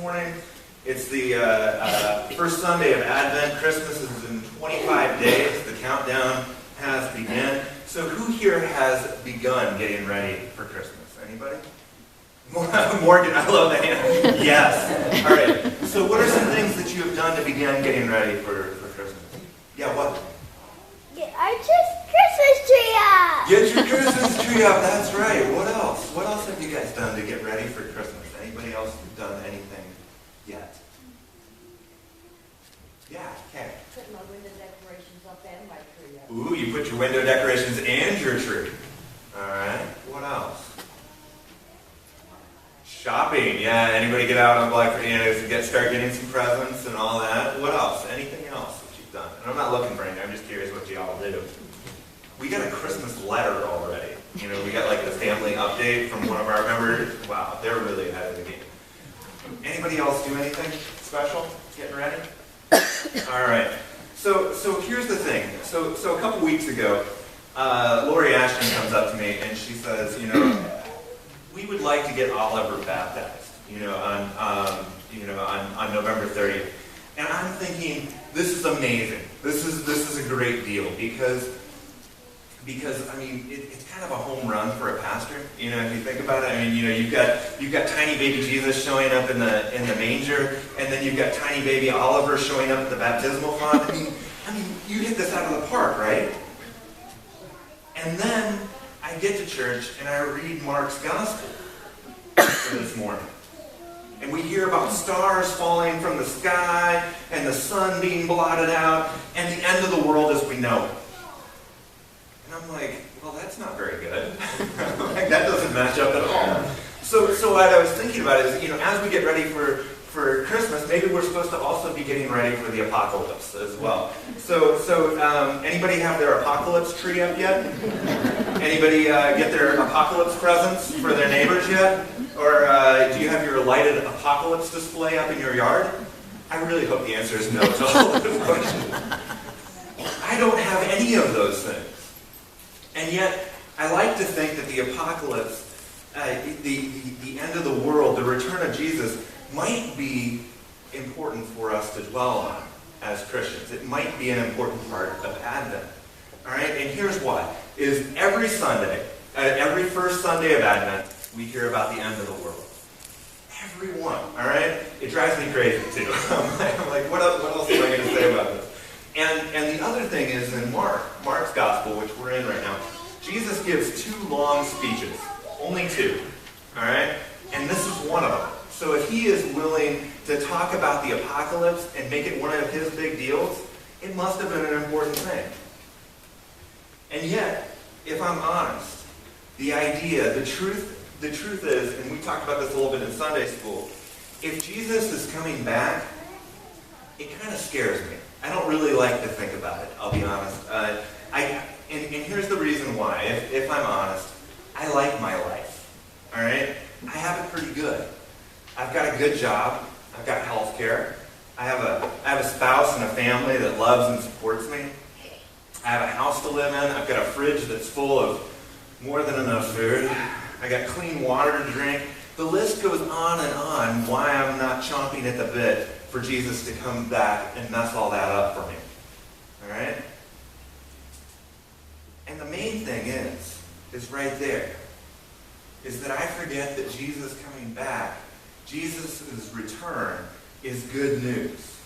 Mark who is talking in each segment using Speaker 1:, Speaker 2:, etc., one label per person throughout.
Speaker 1: Morning. It's the first Sunday of Advent. Christmas is in 25 days. The countdown has begun. So who here has begun getting ready for Christmas? Anybody? Morgan, I love that hand. Yes. All right. So what are some things that you have done to begin getting ready for Christmas? Yeah, what?
Speaker 2: Get our Christmas tree up!
Speaker 1: Get your Christmas tree up. That's right. What else? What else have you guys done to get ready for Christmas? Anybody else done anything yet? Yeah, okay.
Speaker 3: Put my window decorations up and my tree up.
Speaker 1: Ooh, you put your window decorations and your tree. All right. What else? Shopping. Yeah. Anybody get out on Black Friday? Start getting some presents and all that. What else? Anything else that you've done? And I'm not looking for anything. I'm just curious what you all do. We got a Christmas letter already. You know, we got like the family update from one of our members. Wow, they're really ahead of the game. Anybody else do anything special? Getting ready? All right. So here's the thing. So a couple weeks ago, Lori Ashton comes up to me and she says, we would like to get Oliver baptized, on November 30th. And I'm thinking, this is amazing. This is a great deal because I mean it's kind of a home run for a pastor. If you think about it, I mean you've got tiny baby Jesus showing up in the manger, and then you've got tiny baby Oliver showing up at the baptismal font. I mean you hit this out of the park, right? And then I get to church and I read Mark's gospel for this morning. And we hear about stars falling from the sky and the sun being blotted out and the end of the world as we know it. And I'm like, well, that's not very good. Like, that doesn't match up at all. So what I was thinking about is, as we get ready for Christmas, maybe we're supposed to also be getting ready for the apocalypse as well. So anybody have their apocalypse tree up yet? Anybody get their apocalypse presents for their neighbors yet? Or do you have your lighted apocalypse display up in your yard? I really hope the answer is no to all of those questions. I don't have any of those things. And yet, I like to think that the apocalypse, the end of the world, the return of Jesus, might be important for us to dwell on as Christians. It might be an important part of Advent. All right? And here's why. Is every Sunday, every first Sunday of Advent, we hear about the end of the world. Every one. All right? It drives me crazy, too. I'm like, what else am I going to say about this? And the other thing is in Mark's gospel, which we're in right now, Jesus gives 2 long speeches. Only 2. All right? And this is one of them. So if he is willing to talk about the apocalypse and make it one of his big deals, it must have been an important thing. And yet, if I'm honest, the idea, the truth is, and we talked about this a little bit in Sunday school, if Jesus is coming back, it kind of scares me. I don't really like to think about it, I'll be honest. And here's the reason why. If I'm honest, I like my life. All right? I have it pretty good. I've got a good job. I've got health care. I have a spouse and a family that loves and supports me. I have a house to live in. I've got a fridge that's full of more than enough food. I got clean water to drink. The list goes on and on why I'm not chomping at the bit for Jesus to come back and mess all that up for me. All right? And the main thing is right there, is that I forget that Jesus coming back, Jesus' return, is good news.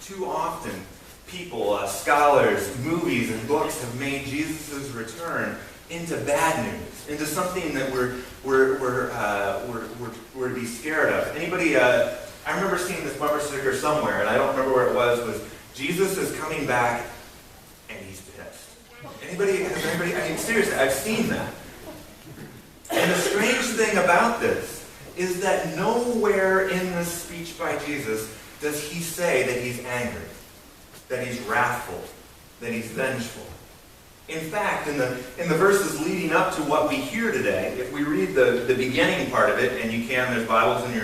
Speaker 1: Too often, people, scholars, movies, and books have made Jesus' return into bad news, into something that we're to be scared of. Anybody? I remember seeing this bumper sticker somewhere, and I don't remember where it was Jesus is coming back, and he's pissed. Anybody? I mean, seriously, I've seen that. And the strange thing about this is that nowhere in this speech by Jesus does he say that he's angry, that he's wrathful, that he's vengeful. In fact, in the verses leading up to what we hear today, if we read the beginning part of it, and you can, there's Bibles in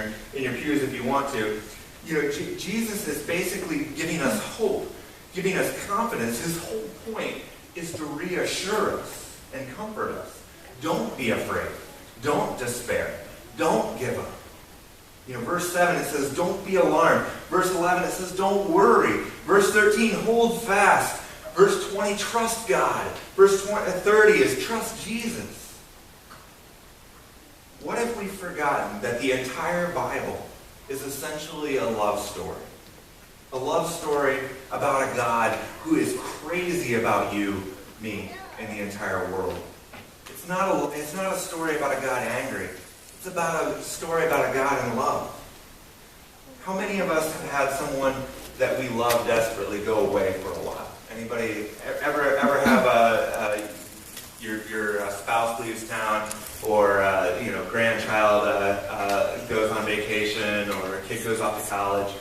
Speaker 1: your pews if you want to, Jesus is basically giving us hope, giving us confidence. His whole point is to reassure us and comfort us. Don't be afraid. Don't despair. Don't give up. Verse 7, it says, don't be alarmed. Verse 11, it says, don't worry. Verse 13, hold fast. Verse 20, trust God. Verse 30 is trust Jesus. What if we've forgotten that the entire Bible is essentially a love story? A love story about a God who is crazy about you, me, and the entire world. It's not a story about a God angry. It's about a story about a God in love. How many of us have had someone that we love desperately go away for a while? Anybody ever have your spouse leaves town, or grandchild goes on vacation, or a kid goes off to college?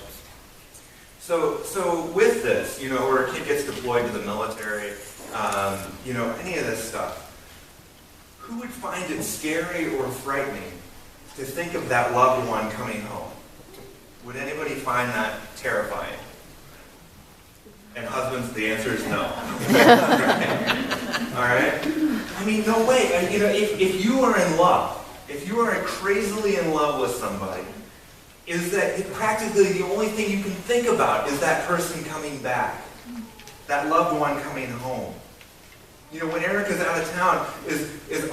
Speaker 1: So with this, or a kid gets deployed to the military, any of this stuff, who would find it scary or frightening to think of that loved one coming home? Would anybody find that terrifying? And husbands, the answer is no. All right? I mean, no way. If you are in love, if you are crazily in love with somebody, is that practically the only thing you can think about is that person coming back, that loved one coming home. When Erica's out of town,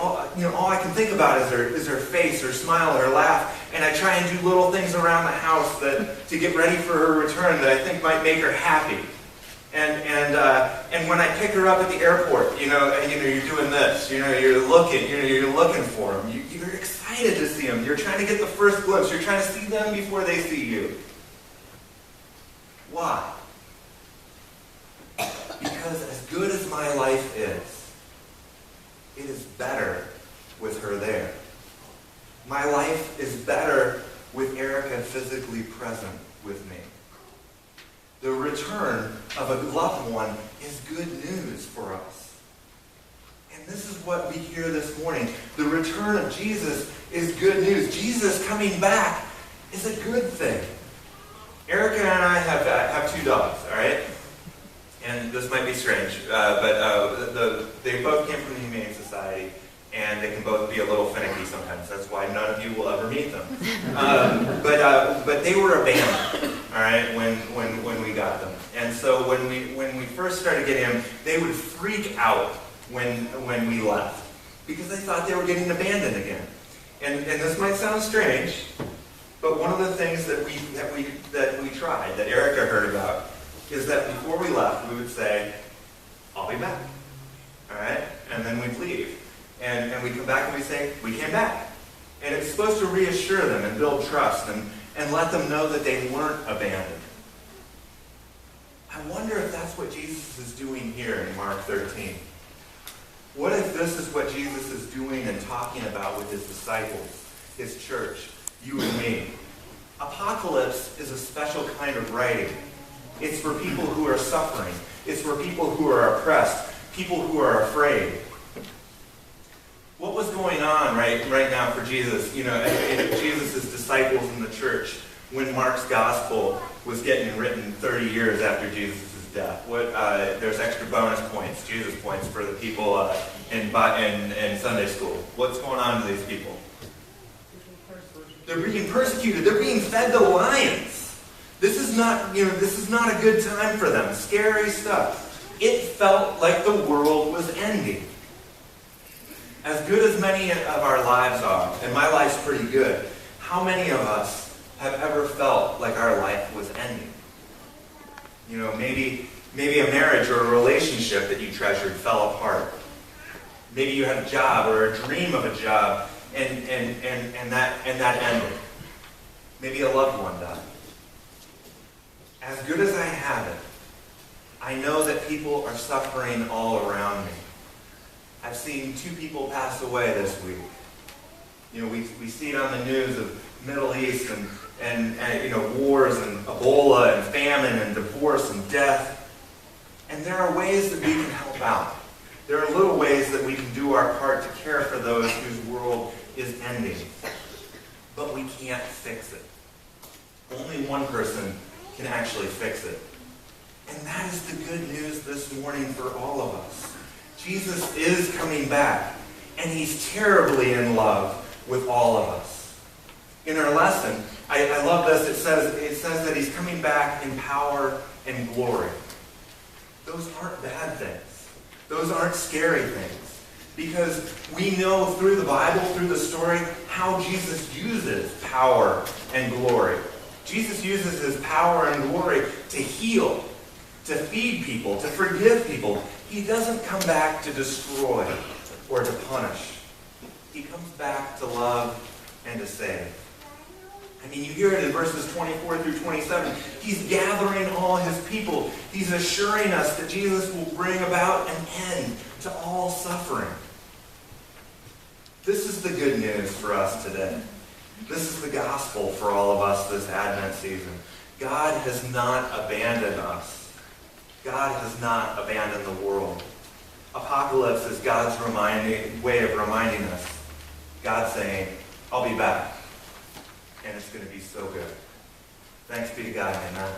Speaker 1: all I can think about is her face, her smile, her laugh, and I try and do little things around the house to get ready for her return that I think might make her happy. And when I pick her up at the airport, you're doing this, you're looking for them, you're excited to see them, you're trying to get the first glimpse, you're trying to see them before they see you. Why? Because as good as my life is, it is better with her there. My life is better with Erica physically present with me. The return of a loved one is good news for us. And this is what we hear this morning. The return of Jesus is good news. Jesus coming back is a good thing. Erica and I have two dogs, all right? And this might be strange, but they both came from the Humane Society, and they can both be a little finicky sometimes. That's why none of you will ever meet them. But they were abandoned, all right, when we got them. And so when we first started getting them, they would freak out when we left, because they thought they were getting abandoned again. And this might sound strange, but one of the things that we tried, that Erica heard about, is that before we left, we would say, I'll be back. All right? And then we'd leave. And we'd come back and we'd say, we came back. And it's supposed to reassure them and build trust and let them know that they weren't abandoned. I wonder if that's what Jesus is doing here in Mark 13. What if this is what Jesus is doing and talking about with his disciples, his church, you and me? Apocalypse is a special kind of writing. It's for people who are suffering. It's for people who are oppressed, people who are afraid. What was going on right now for Jesus, Jesus' disciples in the church when Mark's gospel was getting written 30 years after Jesus' death? There's extra bonus points, Jesus points, for the people in Sunday school. What's going on to these people? They're being persecuted. They're being fed to lions. This is not a good time for them. Scary stuff. It felt like the world was ending. As good as many of our lives are, and my life's pretty good, how many of us have ever felt like our life was ending? Maybe a marriage or a relationship that you treasured fell apart. Maybe you had a job or a dream of a job, and that ended. Maybe a loved one died. As good as I have it, I know that people are suffering all around me. I've seen 2 people pass away this week. We see it on the news of Middle East and wars and Ebola and famine and divorce and death. And there are ways that we can help out. There are little ways that we can do our part to care for those whose world is ending. But we can't fix it. Only one person can actually fix it. And that is the good news this morning for all of us. Jesus is coming back, and he's terribly in love with all of us. In our lesson, I love this. It says that he's coming back in power and glory. Those aren't bad things. Those aren't scary things. Because we know through the Bible, through the story, how Jesus uses power and glory. Jesus uses his power and glory to heal, to feed people, to forgive people. He doesn't come back to destroy or to punish. He comes back to love and to save. I mean, you hear it in verses 24 through 27. He's gathering all his people. He's assuring us that Jesus will bring about an end to all suffering. This is the good news for us today. This is the gospel for all of us this Advent season. God has not abandoned us. God has not abandoned the world. Apocalypse is God's way of reminding us. God saying, I'll be back. And it's going to be so good. Thanks be to God. Amen.